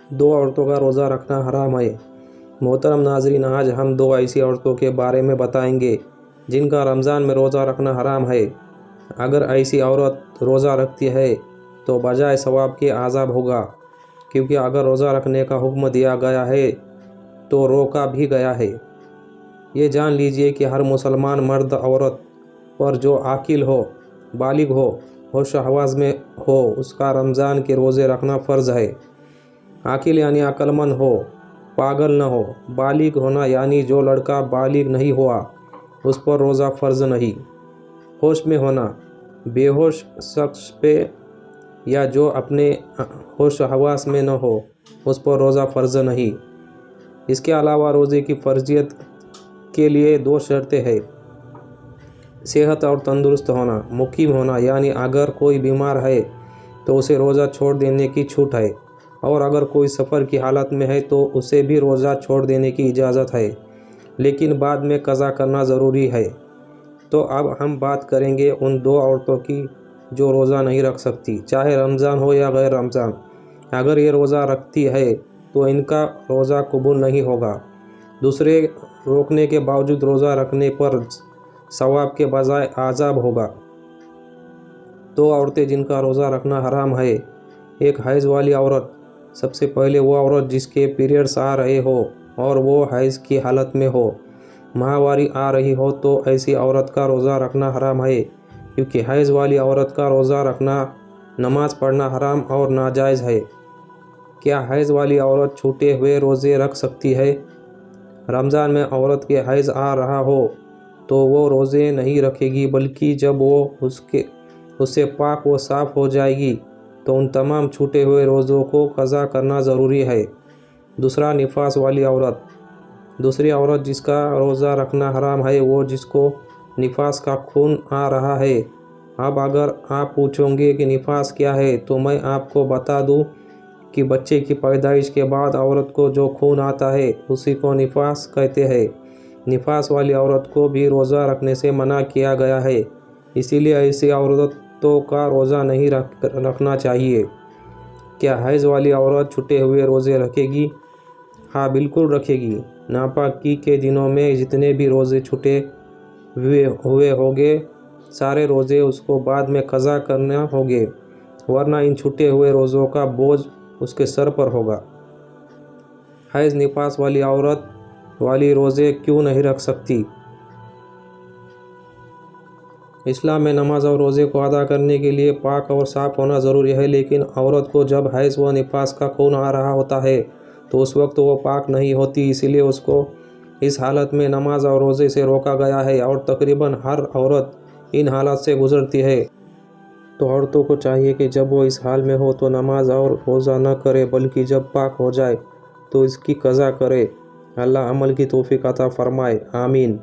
दो औरतों का रोज़ा रखना हराम है। मोहतरम नाज़रीन, आज हम दो ऐसी औरतों के बारे में बताएंगे जिनका रमज़ान में रोज़ा रखना हराम है। अगर ऐसी औरत रोज़ा रखती है तो बजाय सवाब के आज़ाब होगा, क्योंकि अगर रोज़ा रखने का हुक्म दिया गया है तो रोका भी गया है। ये जान लीजिए कि हर मुसलमान मर्द औरत पर जो आकिल हो, बालिग हो, होश हवास में हो, उसका रमज़ान के रोज़े रखना फ़र्ज़ है। आकिल यानी अक्लमंद हो, पागल न हो। बालिग होना यानी जो लड़का बालिग नहीं हुआ उस पर रोज़ा फ़र्ज़ नहीं। होश में होना, बेहोश शख्स पे या जो अपने होश हवास में न हो उस पर रोज़ा फ़र्ज़ नहीं। इसके अलावा रोज़े की फ़र्जियत के लिए दो शर्तें हैं। सेहत और तंदुरुस्त होना। मुकीम होना यानी अगर कोई बीमार है तो उसे रोज़ा छोड़ देने की छूट है, और अगर कोई सफ़र की हालत में है तो उसे भी रोज़ा छोड़ देने की इजाज़त है, लेकिन बाद में क़ज़ा करना ज़रूरी है। तो अब हम बात करेंगे उन दो औरतों की जो रोज़ा नहीं रख सकती, चाहे रमज़ान हो या गैर रमज़ान। अगर ये रोज़ा रखती है तो इनका रोज़ा कबूल नहीं होगा। दूसरे रोकने के बावजूद रोज़ा रखने पर सवाब के बजाय आज़ाब होगा। दो औरतें जिनका रोज़ा रखना हराम है। एक हैज़ वाली औरत। सबसे पहले वो औरत जिसके पीरियड्स आ रहे हो और वो हैज़ की हालत में हो, माहवारी आ रही हो, तो ऐसी औरत का रोज़ा रखना हराम है, क्योंकि हैज़ वाली औरत का रोज़ा रखना नमाज पढ़ना हराम और नाजायज़ है। क्या हैज़ वाली औरत छूटे हुए रोज़े रख सकती है? रमज़ान में औरत के हैज़ आ रहा हो तो वो रोज़े नहीं रखेगी, बल्कि जब वो उससे पाक व साफ़ हो जाएगी तो उन तमाम छूटे हुए रोज़ों को क़ज़ा करना ज़रूरी है। दूसरा, निफास वाली औरत। दूसरी औरत जिसका रोज़ा रखना हराम है वो जिसको निफास का खून आ रहा है। अब अगर आप पूछोगे कि निफास क्या है, तो मैं आपको बता दूं कि बच्चे की पैदाइश के बाद औरत को जो खून आता है उसी को निफास कहते हैं। निफास वाली औरत को भी रोज़ा रखने से मना किया गया है, इसीलिए ऐसी औरतों का रोज़ा नहीं रखना चाहिए। क्या हैज़ वाली औरत छूटे हुए रोज़े रखेगी? हाँ, बिल्कुल रखेगी। नापाकी के दिनों में जितने भी रोज़े छूटे हुए होंगे, सारे रोज़े उसको बाद में क़ज़ा करना होंगे, वरना इन छूटे हुए रोज़ों का बोझ उसके सर पर होगा। हैज़ निफास वाली औरत वाली रोज़े क्यों नहीं रख सकती? इस्लाम में नमाज और रोज़े को अदा करने के लिए पाक और साफ़ होना ज़रूरी है, लेकिन औरत को जब हैज़ व निफास का खून आ रहा होता है तो उस वक्त वो पाक नहीं होती, इसीलिए उसको इस हालत में नमाज और रोज़े से रोका गया है, और तकरीबन हर औरत इन हालात से गुज़रती है। तो औरतों को चाहिए कि जब वो इस हाल में हो तो नमाज और रोज़ा न करे, बल्कि जब पाक हो जाए तो इसकी क़ज़ा करे। अल्लाह अमल की तौफ़ीक़ अता फ़रमाए। आमीन।